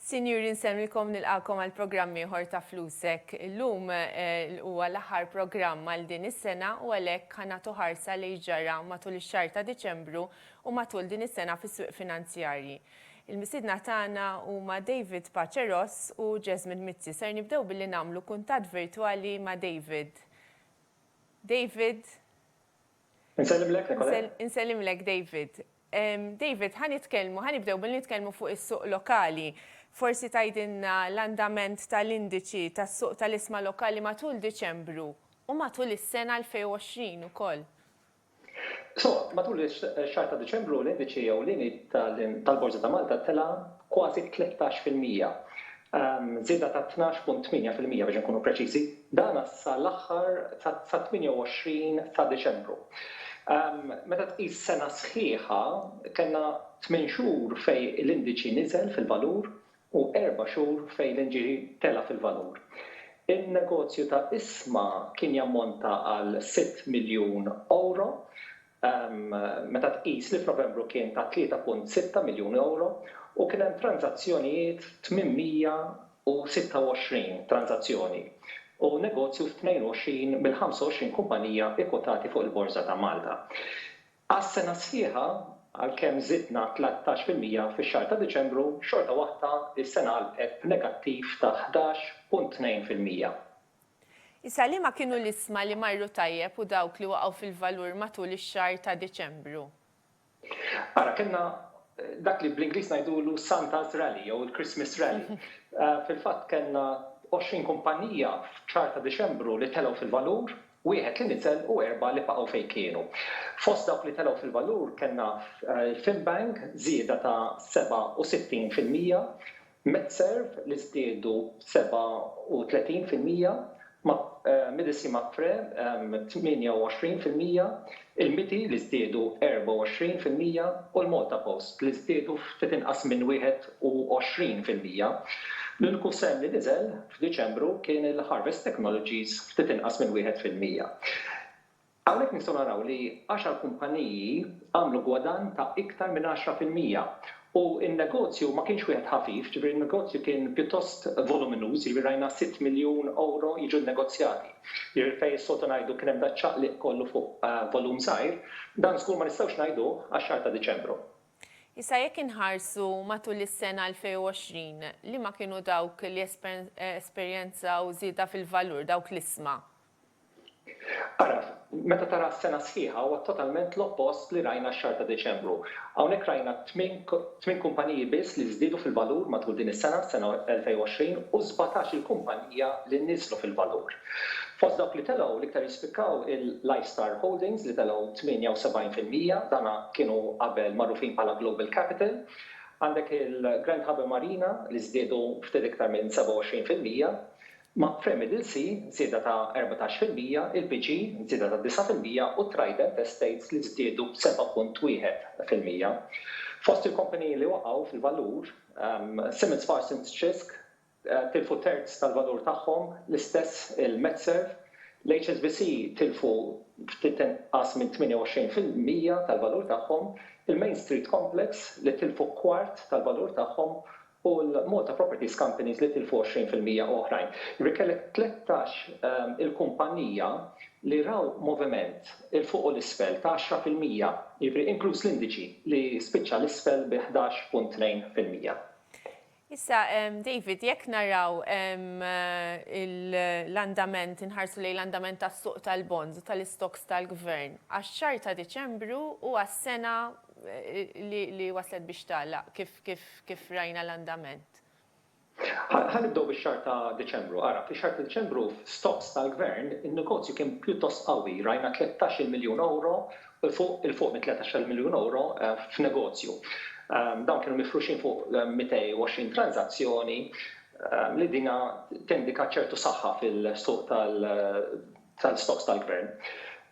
Sinjuri, nsemmilkom nilqakom għal programmi ieħor ta' Flusek. Illum huwa l-aħħar programm għal din is-sena u għalhekk ħanagħtu ħarsa li ġara matul ix-xahar ta' Diċembru u matul din is-sena fis-swieq finanzjarji. Il-mistiedna tagħna huma David Paceros u Jasmine Mizzi. Ser nibdew billi nagħmlu kuntatt virtwali ma' David. David. Insellimlek, Nikolaj. Insellimlek, David. David, ħanibdew billi nitkellmu fuq is-suq lokali. Forsi tgħidilna l-andament tal-indiċi tas-suq tal-isma lokali matul Diċembru u matul is-sena 2020 ukoll. Matul ix-xahar ta' Diċembru l-indiċi ewlieni tal-Borża ta' Malta tela kważi 13%. Żieda ta' 12.8% biex nkunu preċiżi. Dan sa l-aħħar sa 28 ta' Diċembru. Meta tqis sena sħiħa kellna 8 xhur fejn l-indiċi niżel fil-valur u 4 xhur fejn l-indiċi tela fil-valur. Il-negozju ta' isma kien jammonta għal 6 miljun euro. Meta tqis li f'Novembru kien ta' 3.6 miljun euro u kien hemm tranzazzjonijiet 826 tranzazzjoni. U negozju f'22 mill-25 kumpanija ikkotati fuq il-Borża ta' Malta. Għas-sena sħiħa, għalkemm żidna 13% fix-xahar ta' Diċembru, xorta waħda is-sena għalqet negattiv ta' 11.2%. Issa liema kienu l-isma li marru tajjeb u dawk li waqgħu fil-valur matul ix-xahar ta' Diċembru? Ara kellna dak li bl-Ingliż ngħidulu Santa's Rally jew il-Christmas Rally. Fil-fatt kellna 20 kumpanija f'xahar ta' Diċembru li telgħu fil-valur, wieħed li niżel u 4 li baqgħu fejn kienu. Fost dawk li telgħu fil-valur kellna Finbank żieda ta' 67%, Medserv li żdiedu 37%, Medici Mapfre 28%, il-Miti li żdiedu 24% u l-Malta Post li żdiedu ftit inqas minn 21%. L-uniku sem li niżel f'Diċembru kien il-Harvest Technologies ftit inqas minn 1%. Hawnhekk nistgħu naraw li 10 kumpaniji għamlu gwadan ta' iktar minn 10%. U n-negozju ma kienx wieħed ħafif, ġifieri n-negozju kien pjuttost voluminuż, jiġifieri rajna 6 miljun euro jiġu negozjati. Jiġifieri fejn soltu ngħidu kien hemm daċċaqliq kollu fuq volum żgħir, dan żgur ma nistgħux ngħidu għax-xahar ta' Diċembru. Issa jekk inħarsu matul is-sena 2020, li ma kienu dawk li esperjenzaw żieda fil-valur, dawk l-isma? Ara, meta tara s-sena sħiħa huwa totalment l-oppost li rajna x-xahar ta' Diċembru. Hawnhekk rajna 8 kumpaniji biss li żdiedu fil-valur matul din is-sena, sena 2020, u 17 il-kumpanija li niżlu fil-valur. Fost dawk li telgħu l-iktar jispikkaw il-Lifestar Holdings li telgħu 78%, dana kienu qabel magħrufin bħala Global Capital. Għandek il-Grand Harbor Marina li żdiedu ftit iktar minn 27%, Mapfre Middlesea żieda ta' 14%, il-BG żieda ta' 9% u Trident Estates li żdiedu 7.1%. Fost il-kompaniji li waqgħu fil-valur, Simmons Parsons Chisk tilfu terz tal-valur tagħhom, l-istess il-Medserv, l-HSBC tilfu ftit inqas minn 28% tal-valur tagħhom, il-Main Street Complex li tilfu kwart tal-valur tagħhom u l-Malta Properties Companies li tilfu 20% oħrajn. Jiġifieri kellek 13 il-kumpanija li raw moviment il-fuq u l-isfel ta' 10%, jiġifieri inkluż l-indiċi li spiċċa l-isfel bi 11.2%. Issa, David, jekk naraw l-andament, inħarsu lejn l-andament tas-suq tal-bonds u tal-istoks tal-gvern, għax-xahar ta' Diċembru u għas-sena li waslet biex tagħlaq kif rajna l-andament. Ħanibdew bix-xahar ta' Diċembru. Ara, fix-xahar ta' Diċembru f'stocks tal-gvern in-negozju kien pjuttost qawwi, rajna 13 miljun euro il-fuq minn 13 miljun euro f'negozju. Dawn kienu mifruxin fuq 220 tranzazzjoni li dina tindika ċertu saħħa fil-suq tal-stocks tal-gvern.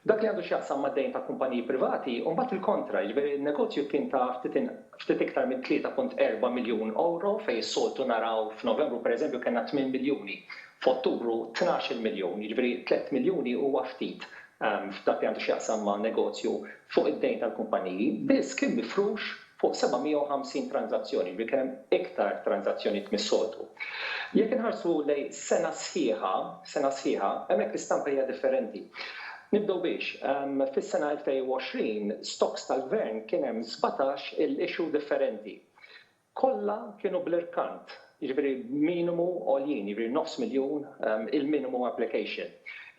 Dak li għandu x'jaqsam mad-dejn ta' kumpaniji privati, u mbagħad il-kontra, jiġifieri n-negozju kien ta' ftit iktar minn 3.4 miljun euro fejn is-soltu naraw f'Novembru pereżempju kellna 8 miljuni, f'Ottubru 12 miljun, jiġifieri 3 miljuni huwa ftit f'dak li għandu x'jaqsam ma' negozju fuq id-dejn tal-kumpaniji, biss kien mifrux fuq 750 transazzjoni, li kien hemm iktar transazzjoni mis-soltu. Jekk inħarsu lejn sena sħiħa, hemmhekk l-istampa hija differenti. Nibdew biex, fis-sena 2020 stocks tal-gvern kien hemm 17 il-issue differenti. Kollha kienu bl-irkant, jiġifieri minimu għoljin, jiġifieri $500,000 il-minimum application.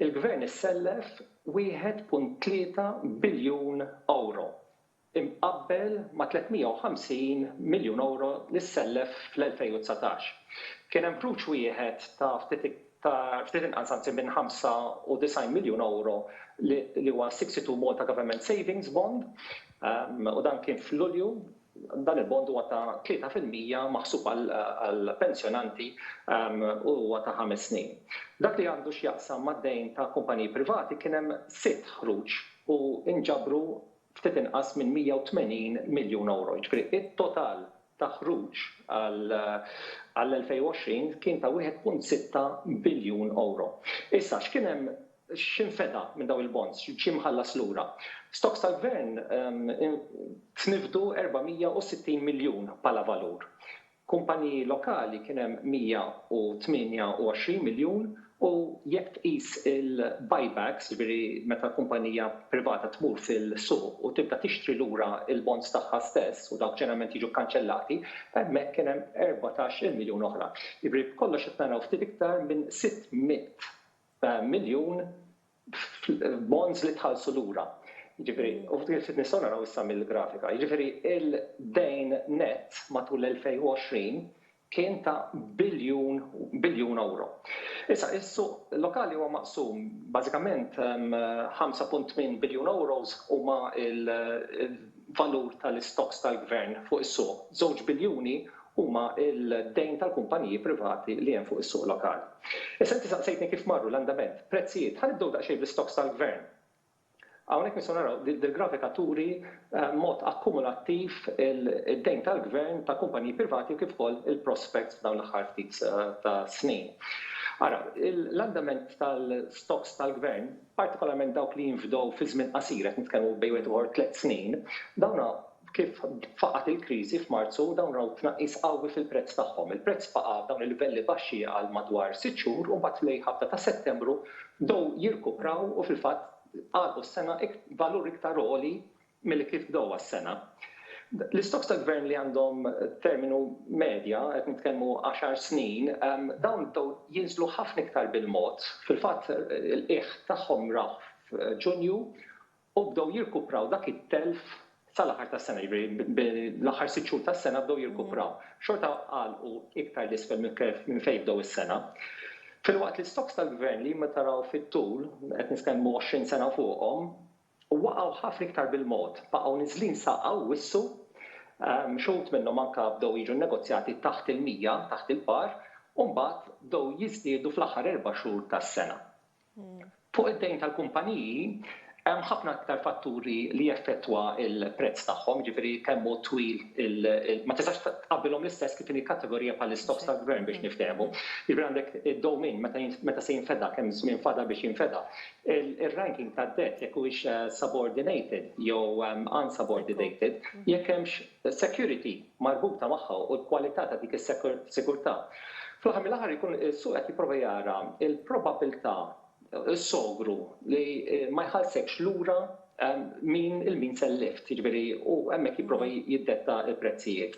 Il-gvern issellef 1.3 biljun euro. Imqabbel ma' 350 miljun euro li sellef fl-2019. Kien hemm approach wieħed ta' ftit inqas anzi minn 95 miljun euro li huwa 62 Malta Government Savings Bond u dan kien f'Lulju. Dan il-bond huwa ta' 3% maħsub għal pensjonanti u huwa ta' 5 snin. Dak li għandu x'jaqsam mad-dejn ta' kumpaniji privati kien hemm 6 ħruġ u inġabru ftit inqas minn 180 miljun euro. Ġifieri it-total ta' ħruġ għall-2020 kien ta' 1.6 biljun euro. Issa x'kien hemm x'infeda minn dawn il-bonds, x'imħallas lura. Stocks tal-gvern tnifdu 460 miljun bħala valur. Kumpaniji lokali kien hemm 128 miljun u jekk tqis il-buybacks, jiġifieri meta kumpanija privata tmur fil-suq u tibda tixtri lura il-bonds tagħha stess u dawk ġeneralment jiġu kkanċellati, hemmhekk kien hemm 14 miljun oħra. Jiġifieri kollox qed naraw ftit iktar minn 600 miljun bonds li tħallsu lura. Jiġifieri, u ftit nistgħu naraw issa mill-grafika. Jiġifieri il-dejn net matul l-2020 kien ta' biljun euro. Issa, is-suq lokali huwa maqsum bażikament 5.8 biljun euros huma il-valur tal-istoks tal-gvern fuq is-suq. 2 biljuni huma il-dejn tal-kumpaniji privati li hemm fuq is-suq lokali. Issa inti saqsejtni kif marru l-andament, prezzijiet, ħanibdew daqsxejn bl-istoks tal-gvern. Hawnhekk nistgħu naraw dil-grafika turi mod akkumulattiv id-dejn tal-gvern ta' kumpaniji privati kif ukoll il-prospects f'dawn l-aħħar ftit ta' snin. Ara, l-andament tal-stocks tal-gvern, partikolarment dawk li jinfdew fi żmien qasir qed nitkellmu bejn 3 snin, dawna kif faqat il-kriżi f'Marzu dawn raw tnaqqis qawwi fil-prezz tagħhom. Il-prezz baqa' dawn il-livelli baxxi għal madwar 6 xhur u mbagħad fl-ħabta ta' Settembru dew jirkupraw u fil-fatt għalqu s-sena valur iktar għoli milli kif bdew għas-sena. L-istoks tal-gvern li għandhom terminu medja, qed nitkellmu 10 snin, dawn bdew jinżlu ħafna iktar bil-mod. Fil-fatt il-qiegħ tagħhom raħ f'Ġunju u bdew jirkupraw dak it-telf sal-aħħar tas-sena, l-aħħar 6 xhur tas-sena bdew jirkupraw. Xorta għalqu iktar l-isfel minn fejn bdew is-sena. Fil-waqt l-istoks tal-gvern li ma taraw fit-tul, qed nitkellmu 20 sena fuqhom, waqgħu ħafna iktar bil-mod, baqgħu niżlin saqgħu wissu, xogħol minnhom anke bdew jiġu negozjati taħt il-100, taħt il-par, u mbagħad bdew jiżdiedu fl-aħħar 4 xhur tas-sena. Fuq id-dejn tal-kumpaniji, hemm ħafna aktar fatturi li jeffettwa il-prezz tagħhom, ġifieri kemm hu twil ma tistax tqabbilhom l-istess kif inhi kategorija bħall-istoks tal-gvern biex niftehmu. Jiġifieri għandek id-dowmin meta se jinfeda kemm żmien fada biex jinfeda. Ir-ranking tad-debt jekk huwiex subordinated jew unsubordinated, jekk hemmx security marbuta magħha u l-kwalità ta' dik is-sigurtà. Fl-aħħar mill-aħħar ikun is-suq qed jipprova jara il-probabilità is-sogru li ma jħallsekx lura min sellift, jiġifieri u hemmhekk jipprova jiddetta l-prezzijiet.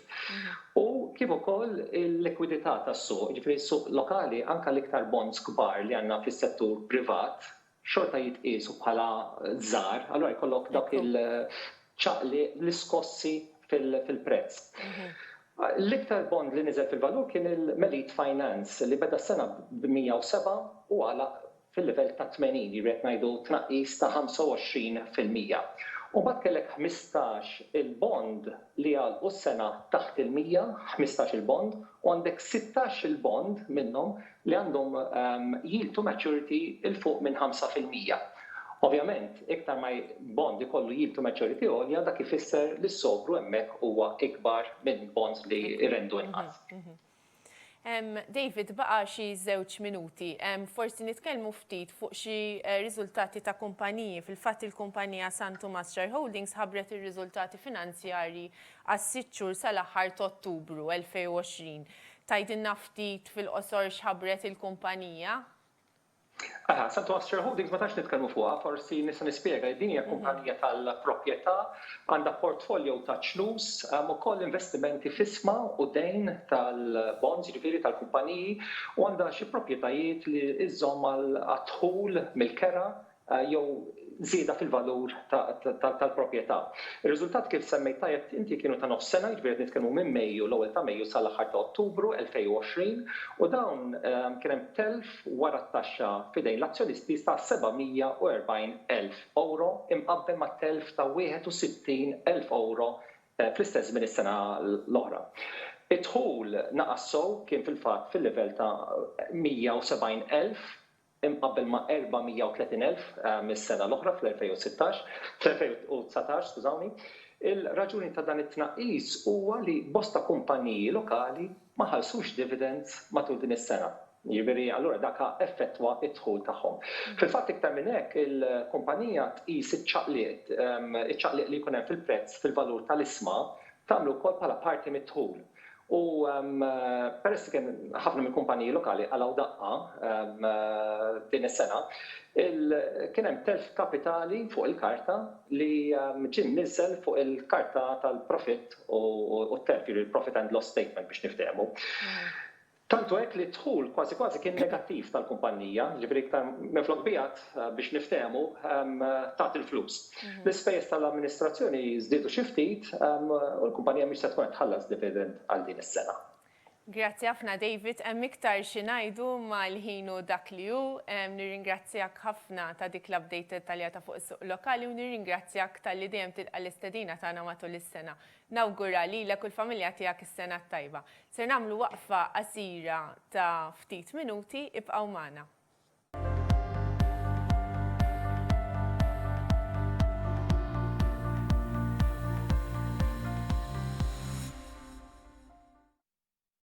U kif ukoll il-likwidità tas-suq, jiġifieri s-suq lokali anke l-iktar bonds kbar li għandna fis-settur privat xorta jitqiesu bħala żgħar, allura jkollok dak il-ċaqli l-iskossi fil-prezz. L-iktar bond li niżel fil-valur kien il-Melit Finance li beda s-sena b'107 u għalaq fil-livell ta' 80, jriet ngħidu tnaqqis ta' 25%. U mbagħad kellek 15 il-bond li għalqu s-sena taħt il-100, 15 il-bond, u għandek 16 il-bond minnhom li għandhom yield to maturity il fuq minn 5%. Ovvjament, iktar ma bond ikollu yield to maturity għolja dak ifisser li s-sogru hemmhekk huwa ikbar minn bonds li jrendu inqas. David, baqa xi 2 minuti. Forsi nitkellmu ftit fuq xi riżultati ta' kumpaniji. Fil-fatt il-kumpanija San Thomas Shareholdings ħabbret ir-riżultati finanzjarji għas-6 xhur sal-aħħar ta' Ottubru 2020. Tgħidilna ftit fil-qosor x'ħabbret il-kumpanija? San Thomas Shareholdings ma tax nitkellmu fuqha, forsi nista' nispjega. Din hija kumpanija tal-proprjetà, għandha portfolio ta' ċnus, ukoll investimenti f'isma u dejn tal-bonds, jiġifieri tal-kumpaniji, u għandha xi proprjetajiet li iżżomm għal-dħul mill-kera jew żieda fil-valur tal-proprjetà. Ir-riżultat kif semmejt tajjeb inti kienu ta' nofs sena, jiġifieri nitkellmu minn Mejju, l-ewwel ta' Mejju sal-aħħar ta' Ottubru 2020, u dawn kien hemm telf wara t-taxxa fidejn l-azzjonisti ta' 740,000 euro imqabbel ma' telf ta' 61,000 euro fl-istess minn is-sena l-oħra. Id-dħul naqassew kien fil-fatt fil-livell ta' 170,000 imqabbel ma' 430,000 mis-sena l-oħra fl-2019, skużawni. Il-raġuni ta' dan it-tnaqqis huwa li bosta kumpaniji lokali ma ħallsux dividends matul din is-sena. Jiġifieri allura dak effettwa d-dħul tagħhom. Fil-fatt iktar minn hekk il-kumpanija tqis iċ-ċaqliq li jkun hemm fil-prezz fil-valur tal-isma tagħmlu wkoll bħala parti mid-dħul. U peress kien ħafna mill kumpaniji lokali għalaw daqqa din is-sena, kien hemm telf kapitali fuq il-karta li ġie mniżżel fuq il-karta tal-profit u t-telf, il-profit and loss statement biex niftehmu. Tantu hekk li d-dħul kważi kważi kien negattiv tal-kumpanija, ġifieri iktar minflok bijat biex niftehmu tagħti il-flus. L-ispejjeż tal-amministrazzjoni żdiedu xi ftit u l-kumpanija mhix se tkun qed tħallas dividend għal din is-sena. Grazzi ħafna David, hemm iktar xi ngħidu mal-ħin u dak li hu. Nirringrazzjak ħafna ta' dik l-update dettaljata fuq is-suq lokali u nirringrazzjak tal-li dejjem tilqa' l-istedina tagħna matul is-sena. Nawgura lilek u l-familja tiegħek is-sena tajba. Ser nagħmlu waqfa qasira ta' ftit minuti, ibqgħu magħna.